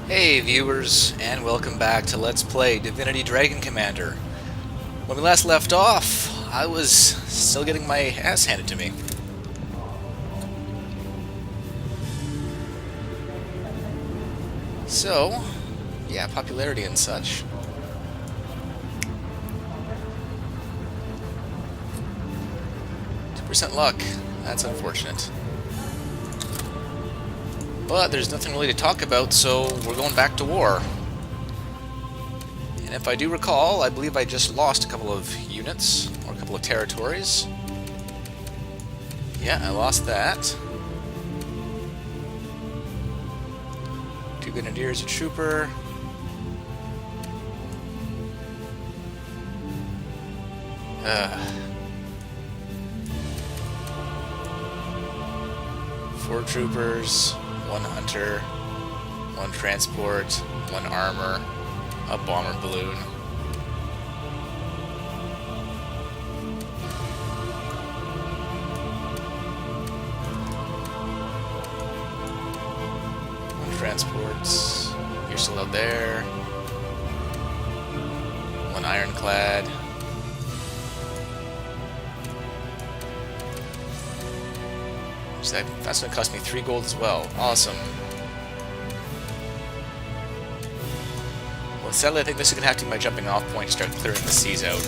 Hey viewers, and welcome back to Let's Play Divinity Dragon Commander. When we last left off, I was still getting my ass handed to me. So, yeah, popularity and such. % luck. That's unfortunate. But there's nothing really to talk about, so we're going back to war. And if I do recall, I believe I just lost a couple of units, or a couple of territories. Yeah, I lost that. 2 Grenadiers, a Trooper. Four Troopers, 1 Hunter, 1 Transport, 1 Armor, a Bomber Balloon. Transports. You're still out there. 1 Ironclad. So that's going to cost me 3 gold as well. Awesome. Well, sadly, I think this is going to have to be my jumping off point to start clearing the seas out.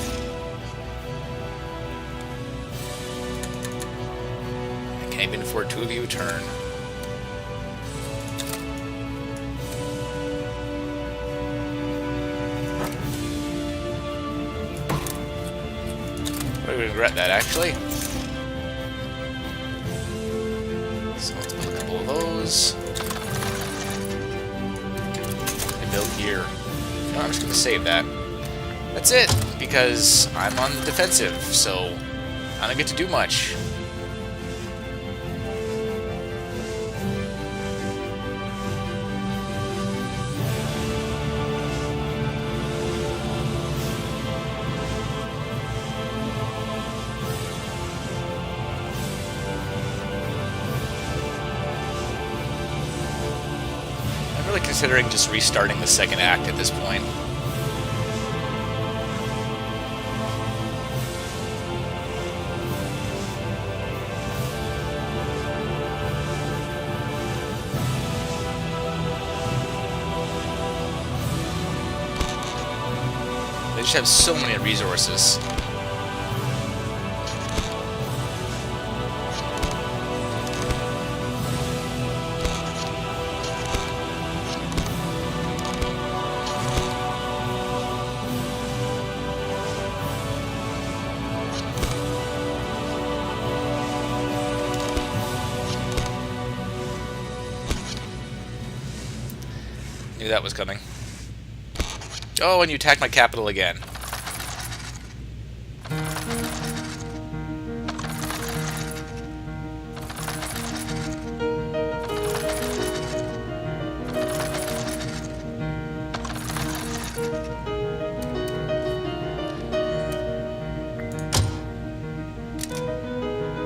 I can't even afford 2 of you a turn. I would regret that, actually. So let's build a couple of those. And build here. No, I'm just going to save that. That's it, because I'm on the defensive, so I don't get to do much. Considering just restarting the second act at this point. They just have so many resources. Knew that was coming. Oh, and you attacked my capital again.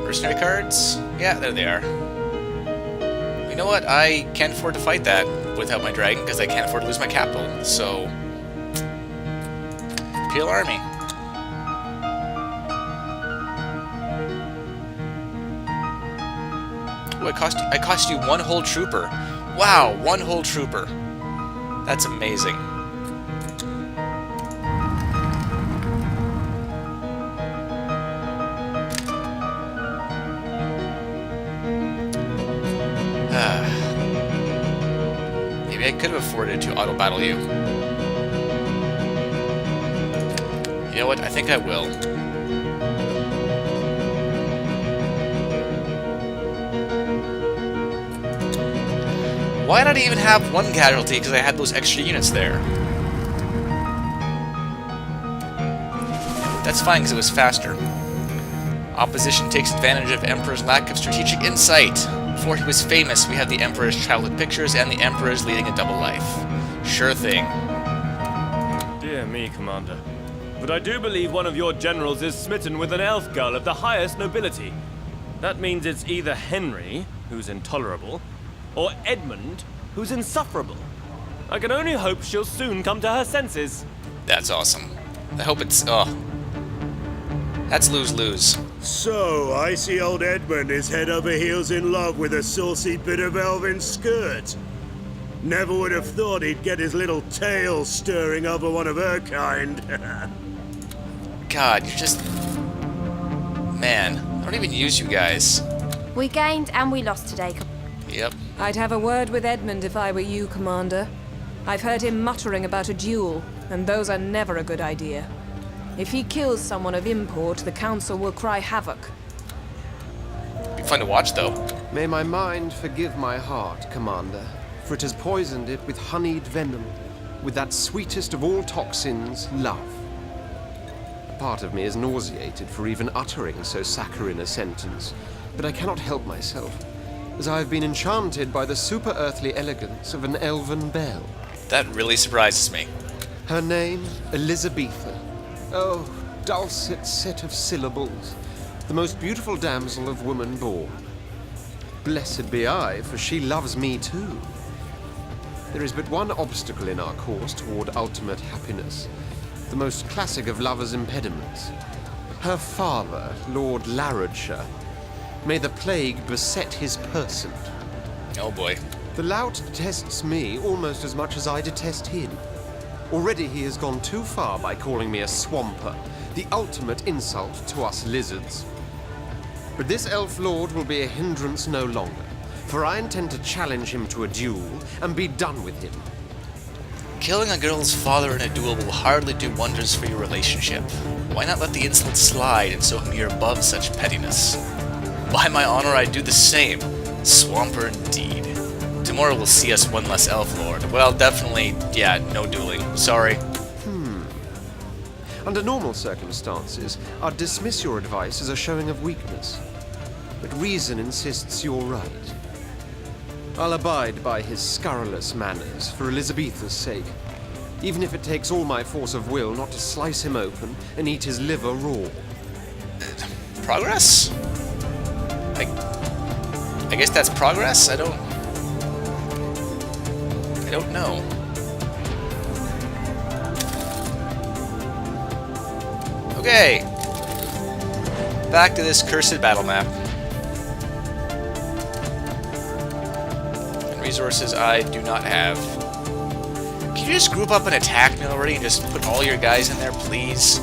Mercenary cards? Yeah, there they are. You know what? I can't afford to fight that without my dragon, because I can't afford to lose my capital, so... Peel Army. Ooh, I cost you 1 whole trooper. Wow, 1 whole trooper. That's amazing. Maybe I could have afforded to auto-battle you. You know what? I think I will. Why did I even have 1 casualty? Because I had those extra units there. That's fine, because it was faster. Opposition takes advantage of Emperor's lack of strategic insight. Before he was famous, we had the Emperor's childhood pictures and the Emperor's leading a double life. Sure thing. Dear me, Commander. But I do believe one of your generals is smitten with an elf girl of the highest nobility. That means it's either Henry, who's intolerable, or Edmund, who's insufferable. I can only hope she'll soon come to her senses. That's awesome. I hope it's... oh. That's lose-lose. So, I see old Edmund is head over heels in love with a saucy bit of elven skirt. Never would have thought he'd get his little tail stirring over one of her kind. God, you're just... Man, I don't even use you guys. We gained and we lost today. Yep. I'd have a word with Edmund if I were you, Commander. I've heard him muttering about a duel, and those are never a good idea. If he kills someone of import, the Council will cry havoc. Be fun to watch, though. May my mind forgive my heart, Commander, for it has poisoned it with honeyed venom, with that sweetest of all toxins, love. A part of me is nauseated for even uttering so saccharine a sentence, but I cannot help myself, as I have been enchanted by the super-earthly elegance of an elven belle. That really surprises me. Her name, Elizabetha. Oh, dulcet set of syllables, the most beautiful damsel of woman born. Blessed be I, for she loves me too. There is but one obstacle in our course toward ultimate happiness, the most classic of lovers' impediments. Her father, Lord Larodshire. May the plague beset his person. Oh boy. The lout detests me almost as much as I detest him. Already he has gone too far by calling me a swamper, the ultimate insult to us lizards. But this elf lord will be a hindrance no longer, for I intend to challenge him to a duel and be done with him. Killing a girl's father in a duel will hardly do wonders for your relationship. Why not let the insult slide and show him you're above such pettiness? By my honor, I'd do the same. Swamper indeed. Tomorrow will see us one less elf lord. Well, definitely, yeah, no dueling. Sorry. Under normal circumstances, I'd dismiss your advice as a showing of weakness. But reason insists you're right. I'll abide by his scurrilous manners for Elizabetha's sake, even if it takes all my force of will not to slice him open and eat his liver raw. Progress? I guess that's progress? I don't know. Okay. Back to this cursed battle map. And resources I do not have. Can you just group up and attack me already and just put all your guys in there, please?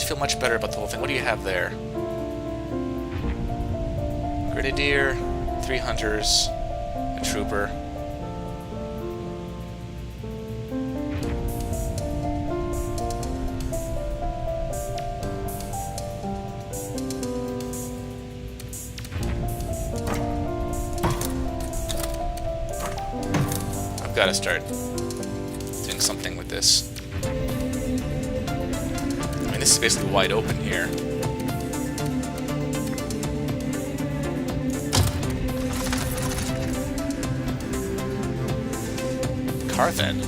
Feel much better about the whole thing. What do you have there? Grenadier, 3 hunters, a trooper. I've got to start doing something with this. This is basically wide open here. Carthen.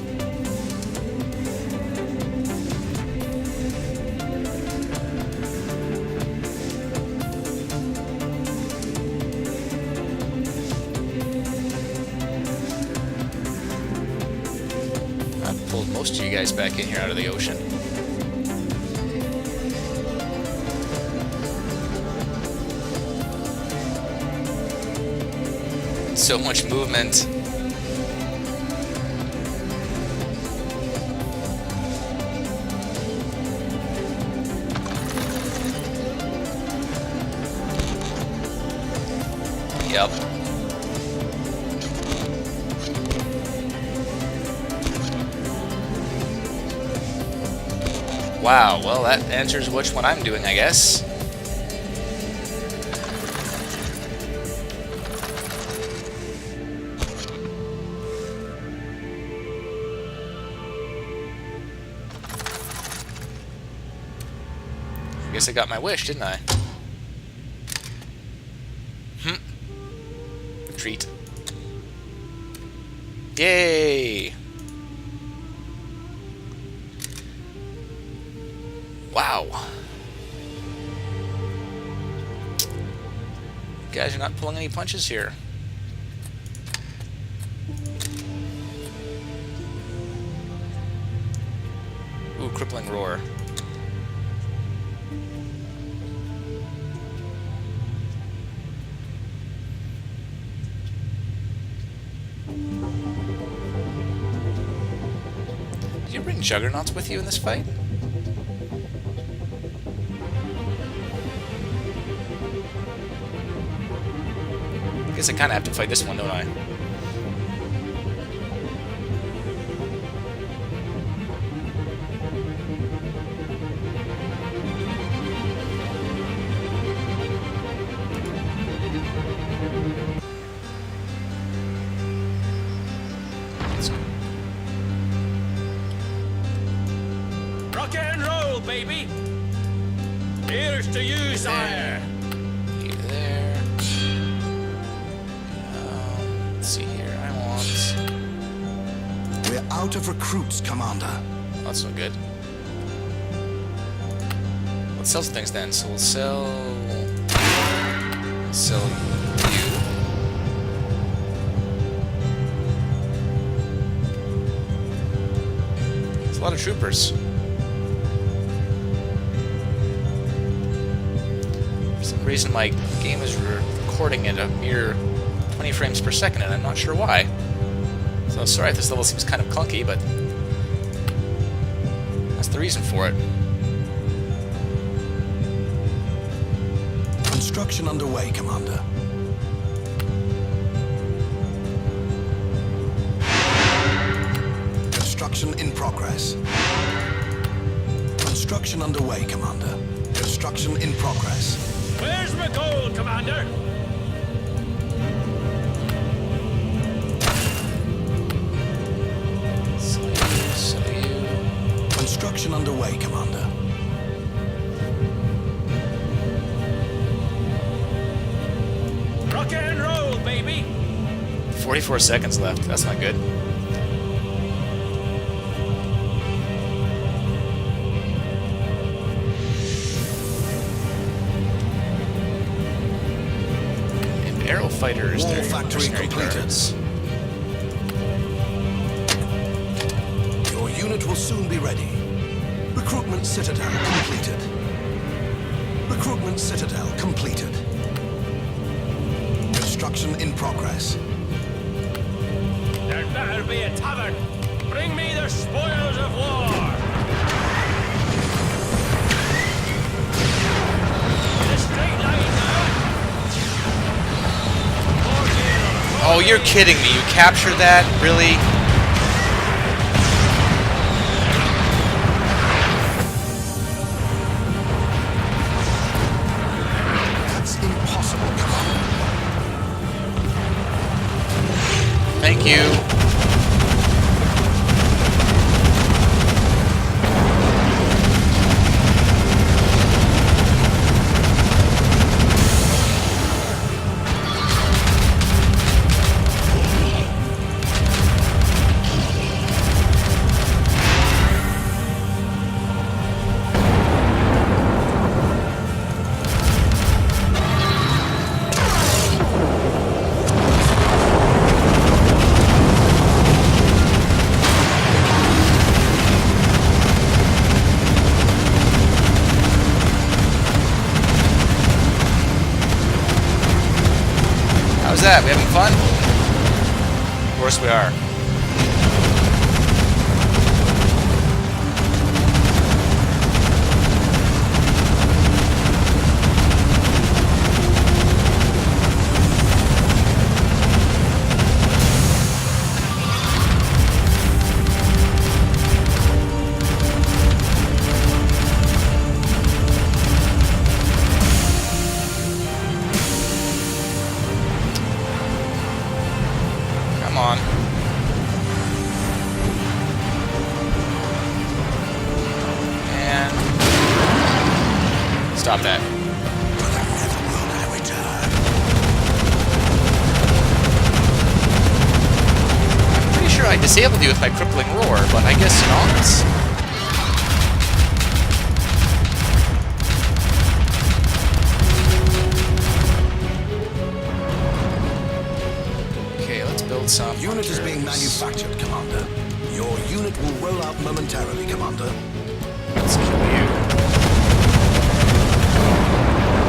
I've pulled most of you guys back in here out of the ocean. So much movement. Yep. Wow, well that answers which one I'm doing, I guess. I guess I got my wish, didn't I? Retreat. Yay! Wow. guys are not pulling any punches here. Ooh, crippling roar. Did you bring Juggernauts with you in this fight? I guess I kind of have to fight this one, don't I? Let's go. Rock and roll, baby! Here's to you, sire! You there. Let's see here. I want... We're out of recruits, Commander. Oh, that's no good. Let's sell some things then. So we'll sell you. It's a lot of troopers. For some reason my game is recording at a mere 20 frames per second, and I'm not sure why. So sorry if this level seems kind of clunky, but that's the reason for it. Construction underway, Commander. Construction in progress. Construction underway, Commander. Construction in progress. Where's my gold, Commander? So you... Construction underway, Commander. Rock and roll, baby! 44 seconds left. That's not good. And arrow fighters, Wall they're factory mercenary completed. guards. Your unit will soon be ready. Recruitment Citadel completed. Recruitment Citadel completed. Construction in progress. There better be a tavern! Bring me the spoils of war! In a straight line now! Oh, you're kidding me. You captured that? Really? That's impossible, Commander. Thank you. How's that? We having fun? Of course we are. Come on. And stop that. Never will I return. I'm pretty sure I disabled you with my crippling roar, but I guess not. some Unit is being hunters. manufactured, Commander. Your unit will roll out momentarily, Commander. Let's kill you.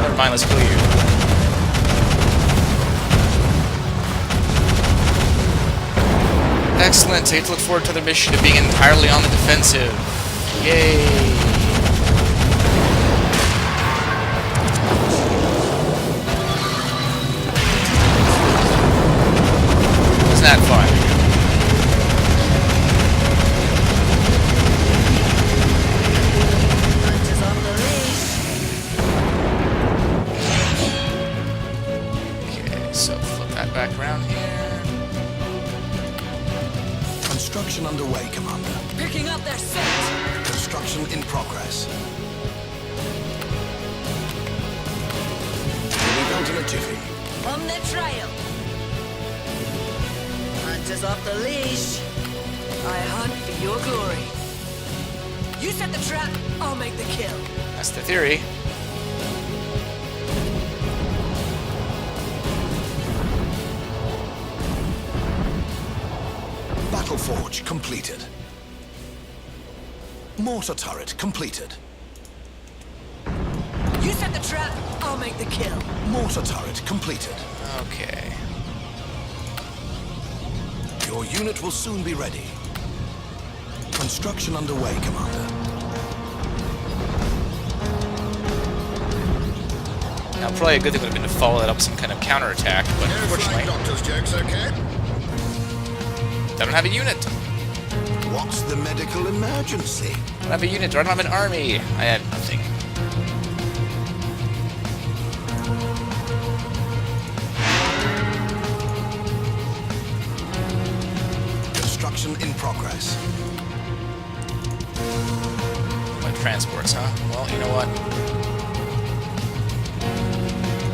Never mind, let's kill you. Excellent. I get to look forward to the mission of being entirely on the defensive. Yay! Isn't that fun? Okay, so flip that back around here. Construction underway, Commander. Picking up their scent! Construction in progress. Will be built in a jiffy. On their trail. Hunters off the leash. I hunt for your glory. You set the trap, I'll make the kill. That's the theory. Battle forge completed. Mortar turret completed. You set the trap, I'll make the kill. Mortar turret completed. Okay. Your unit will soon be ready. Construction underway, Commander. Now, probably a good thing would have been to follow that up with some kind of counterattack, but unfortunately, doctor's jokes, okay? I don't have a unit. What's the medical emergency? I don't have a unit, or I don't have an army. I have nothing. Construction in progress. My transports, huh? Well, you know what?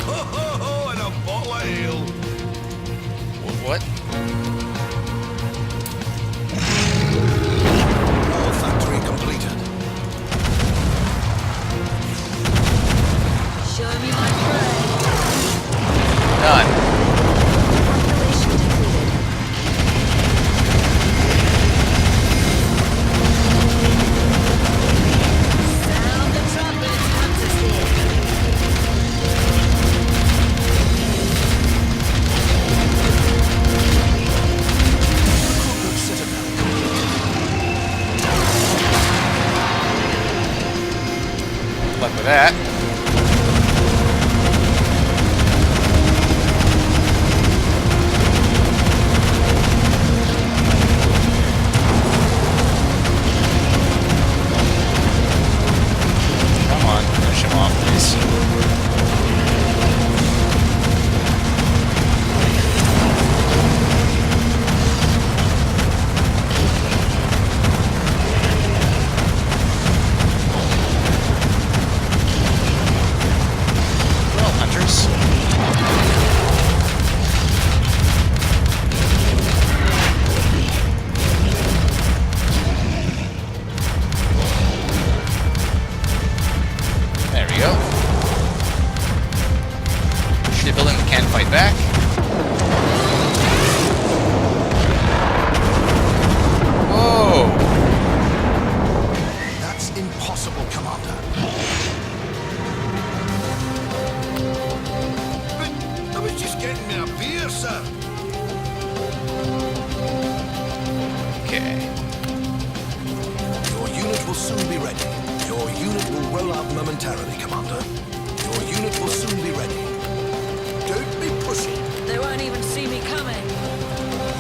Ho ho ho, and a bottle of ale. What? All factory completed. Show me my prey. Done. Population depleted. Sound the trumpet, hunters here. Recruitment citadel completed. Good luck with that. Come on, finish him off, please. Well, hunters. There we go. Shipbuilding can fight back. Whoa! That's impossible, Commander. But I was just getting me a beer, sir. Okay. Your unit will soon be ready. Your unit will roll out momentarily, Commander. Your unit will soon be ready. Don't be pushy. They won't even see me coming.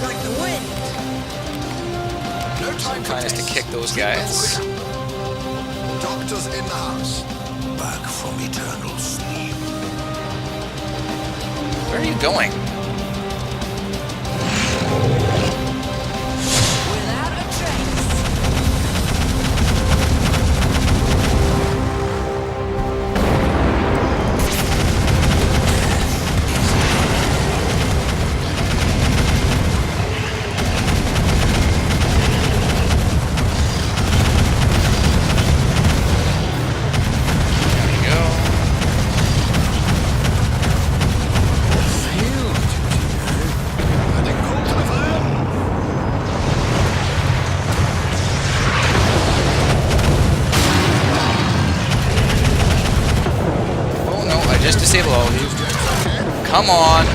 Like the wind. No time for Plan is to tests. kick those Keep them guys. quicker. Doctors in the house. Back from eternal sleep. Where are you going? Without a trace. There you go. Phew. just disable all of you. Come on.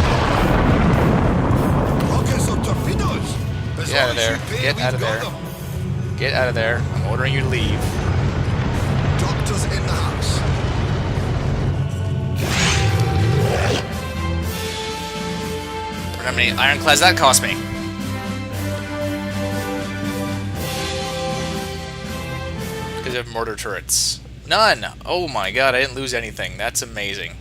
Rockets or torpedoes? Get out of there. Get out of there. Get out of there. I'm ordering you to leave. Doctors in the house. How many ironclads that cost me? Because of mortar turrets. None! Oh my god, I didn't lose anything. That's amazing.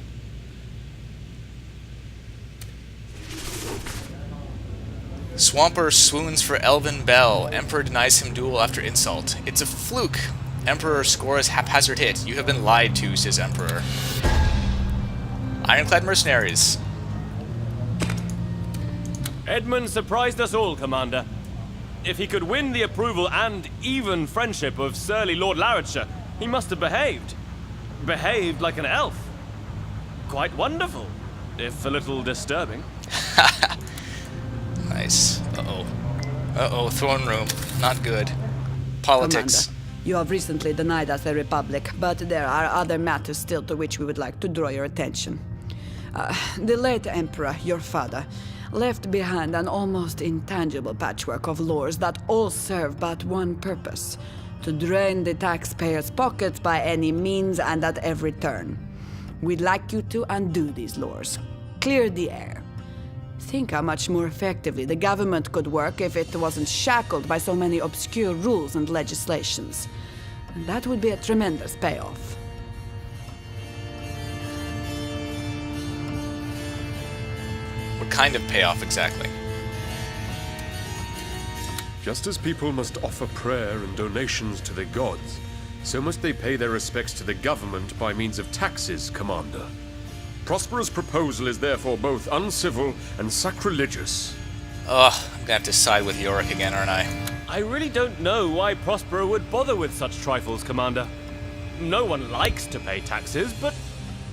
Swamper swoons for Elven Bell. Emperor denies him duel after insult. It's a fluke. Emperor scores haphazard hit. You have been lied to, says Emperor. Ironclad mercenaries. Edmund surprised us all, Commander. If he could win the approval and even friendship of surly Lord Larricher, he must have behaved. Behaved like an elf. Quite wonderful, if a little disturbing. Nice. Uh-oh. Uh-oh, throne room. Not good. Politics. Commander, you have recently denied us a republic, but there are other matters still to which we would like to draw your attention. The late Emperor, your father, left behind an almost intangible patchwork of laws that all serve but one purpose: to drain the taxpayers' pockets by any means and at every turn. We'd like you to undo these laws. Clear the air. Think how much more effectively the government could work if it wasn't shackled by so many obscure rules and legislations. And that would be a tremendous payoff. What kind of payoff exactly? Just as people must offer prayer and donations to their gods, so must they pay their respects to the government by means of taxes, Commander. Prospero's proposal is therefore both uncivil and sacrilegious. Ugh, I'm gonna have to side with Yorick again, aren't I? I really don't know why Prospero would bother with such trifles, Commander. No one likes to pay taxes, but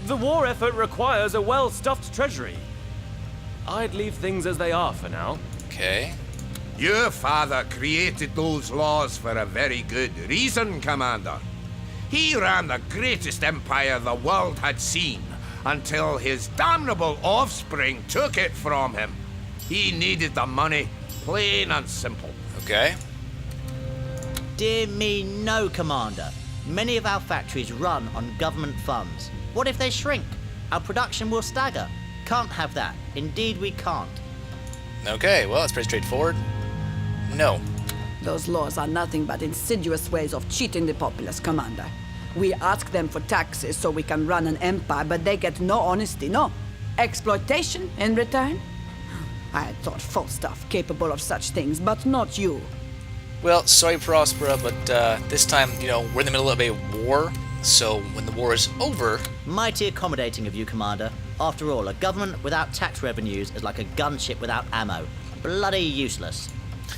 the war effort requires a well-stuffed treasury. I'd leave things as they are for now. Okay. Your father created those laws for a very good reason, Commander. He ran the greatest empire the world had seen until his damnable offspring took it from him. He needed the money, plain and simple. Okay. Dear me, no, Commander. Many of our factories run on government funds. What if they shrink? Our production will stagger. Can't have that. Indeed, we can't. Okay, well, it's pretty straightforward. No. Those laws are nothing but insidious ways of cheating the populace, Commander. We ask them for taxes so we can run an empire, but they get no honesty, no exploitation in return. I had thought Falstaff capable of such things, but not you. Well, sorry, Prospera, but this time, we're in the middle of a war, so when the war is over... Mighty accommodating of you, Commander. After all, a government without tax revenues is like a gunship without ammo. Bloody useless.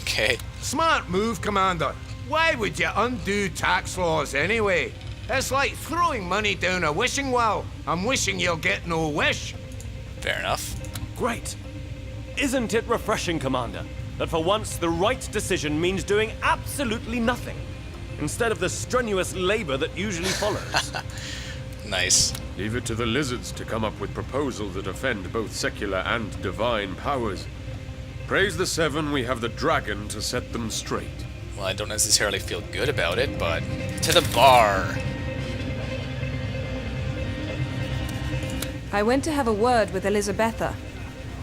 Okay. Smart move, Commander. Why would you undo tax laws anyway? It's like throwing money down a wishing well and wishing you'll get no wish. Fair enough. Great. Isn't it refreshing, Commander, that for once the right decision means doing absolutely nothing, instead of the strenuous labor that usually follows? Nice. Leave it to the lizards to come up with proposals that offend both secular and divine powers. Praise the seven, we have the dragon to set them straight. Well, I don't necessarily feel good about it, but... To the bar! I went to have a word with Elizabetha,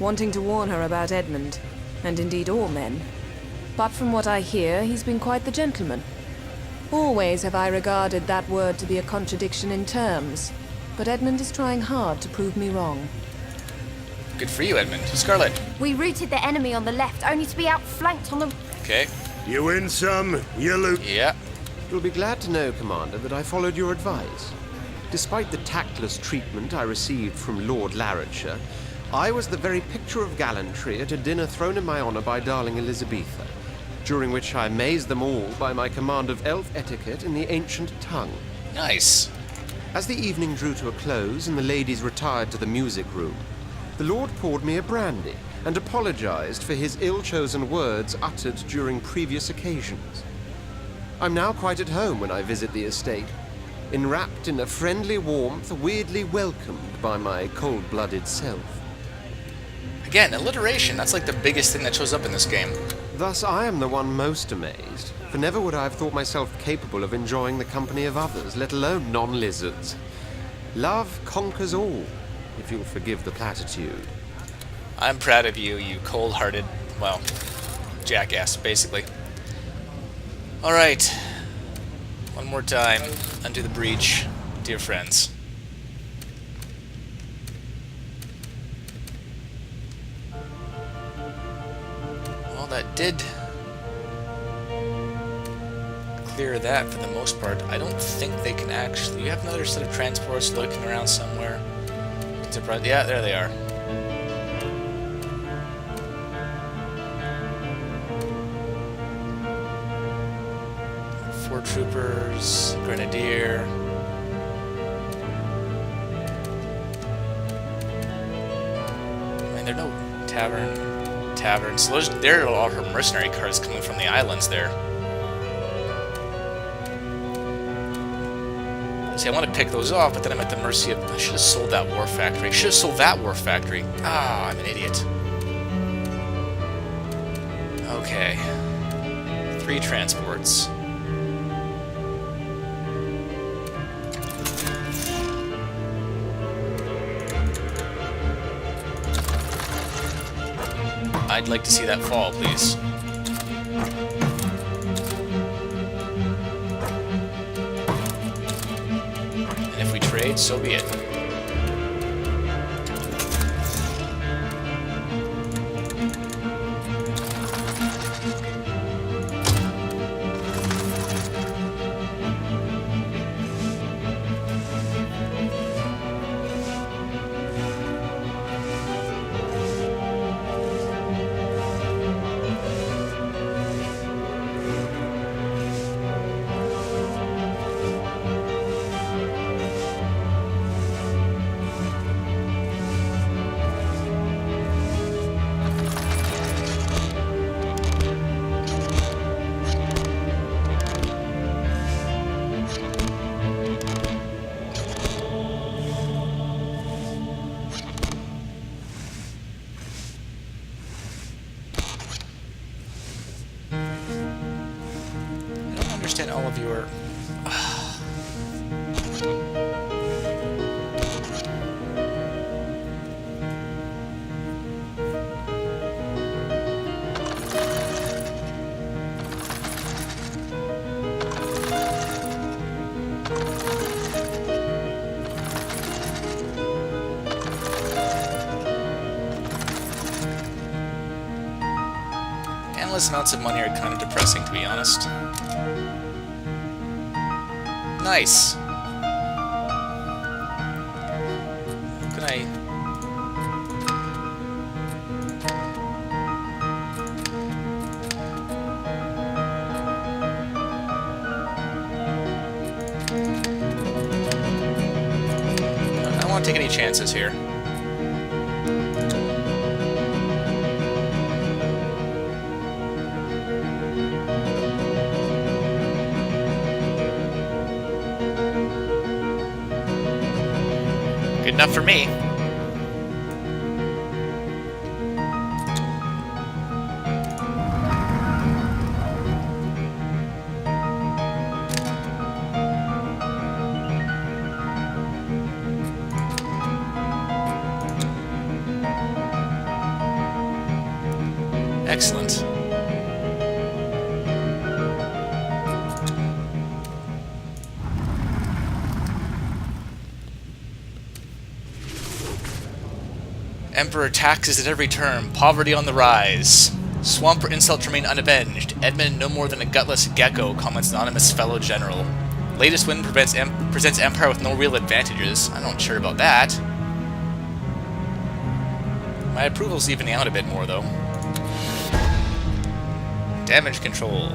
wanting to warn her about Edmund, and indeed all men. But from what I hear, he's been quite the gentleman. Always have I regarded that word to be a contradiction in terms, but Edmund is trying hard to prove me wrong. Good for you, Edmund. Scarlet. We routed the enemy on the left, only to be outflanked on the... Okay. You win some, you lose... Yeah. You'll be glad to know, Commander, that I followed your advice. Despite the tactless treatment I received from Lord Larricher, I was the very picture of gallantry at a dinner thrown in my honor by darling Elizabetha, during which I amazed them all by my command of elf etiquette in the ancient tongue. Nice. As the evening drew to a close and the ladies retired to the music room, the Lord poured me a brandy and apologized for his ill-chosen words uttered during previous occasions. I'm now quite at home when I visit the estate. enwrapped in a friendly warmth, weirdly welcomed by my cold-blooded self. Again, alliteration, that's like the biggest thing that shows up in this game. Thus, I am the one most amazed, for never would I have thought myself capable of enjoying the company of others, let alone non-lizards. Love conquers all, if you'll forgive the platitude. I'm proud of you, you cold-hearted, well, jackass, basically. Alright. One more time. Undo the breach, dear friends. Well, that did clear that for the most part. I don't think they can actually... You have another set of transports lurking around somewhere. Yeah, there they are. 4 troopers, grenadier. I mean, there's no taverns. So there are all her mercenary cards coming from the islands there. See, I want to pick those off, but then I'm at the mercy of... I should have sold that war factory. Should have sold that war factory. Ah, I'm an idiot. Okay. 3 transports. I'd like to see that fall, please. And if we trade, so be it. All of your... Endless amounts of money are kind of depressing, to be honest. Nice. Can I... I don't want to take any chances here. Good enough for me. Excellent. Emperor taxes at every turn. Poverty on the rise. Swamp or insult remain unavenged. Edmund no more than a gutless gecko, comments anonymous fellow general. Latest win presents Empire with no real advantages. I'm not sure about that. My approval's evening out a bit more, though. Damage control.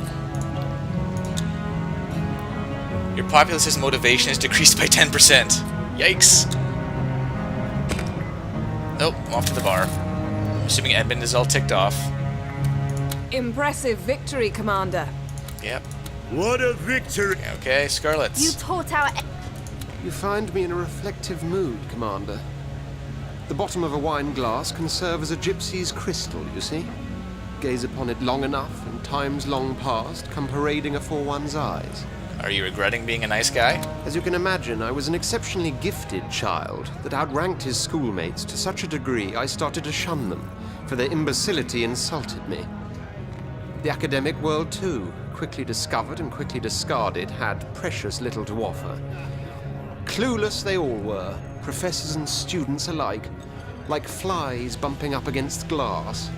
Your populace's motivation is decreased by 10%. Yikes. Nope, I'm off to the bar. I'm assuming Edmund is all ticked off. Impressive victory, Commander. Yep. What a victory! Okay, Scarlets. You taught our You find me in a reflective mood, Commander. The bottom of a wine glass can serve as a gypsy's crystal, you see. Gaze upon it long enough, and times long past come parading afore one's eyes. Are you regretting being a nice guy? As you can imagine, I was an exceptionally gifted child that outranked his schoolmates to such a degree I started to shun them, for their imbecility insulted me. The academic world, too, quickly discovered and quickly discarded, had precious little to offer. Clueless they all were, professors and students alike, like flies bumping up against glass.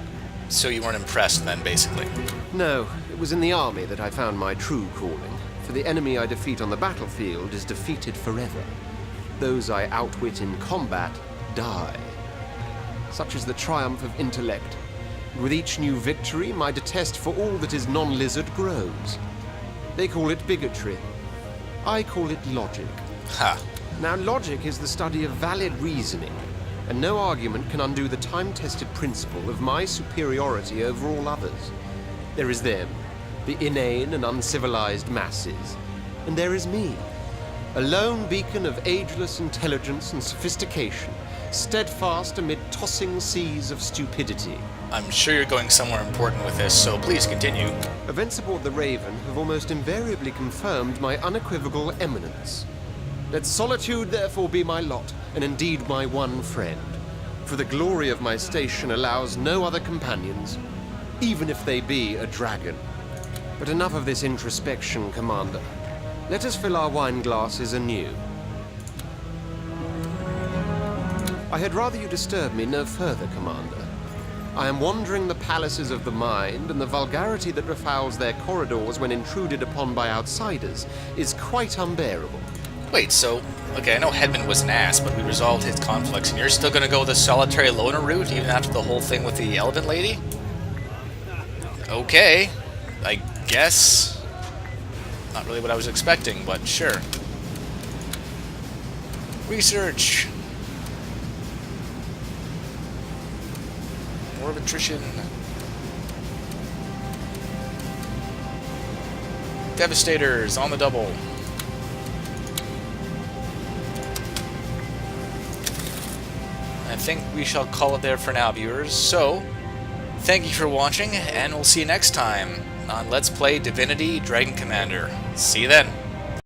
So you weren't impressed then, basically? No, it was in the army that I found my true calling, for the enemy I defeat on the battlefield is defeated forever. Those I outwit in combat die. Such is the triumph of intellect. With each new victory, my detest for all that is non-lizard grows. They call it bigotry. I call it logic. Ha. Now, logic is the study of valid reasoning, and no argument can undo the time-tested principle of my superiority over all others. There is them, the inane and uncivilized masses, and there is me, a lone beacon of ageless intelligence and sophistication, steadfast amid tossing seas of stupidity. I'm sure you're going somewhere important with this, so please continue. Events aboard the Raven have almost invariably confirmed my unequivocal eminence. Let solitude therefore be my lot, and indeed my one friend. For the glory of my station allows no other companions, even if they be a dragon. But enough of this introspection, Commander. Let us fill our wine glasses anew. I had rather you disturb me no further, Commander. I am wandering the palaces of the mind, and the vulgarity that befouls their corridors when intruded upon by outsiders is quite unbearable. Wait, so... Okay, I know Hedman was an ass, but we resolved his conflicts, and you're still gonna go the solitary loner route, even after the whole thing with the elephant lady? Okay. I guess... Not really what I was expecting, but sure. Research! More of attrition. Devastators on the double. I think we shall call it there for now, viewers. So, thank you for watching, and we'll see you next time on Let's Play Divinity Dragon Commander. See you then.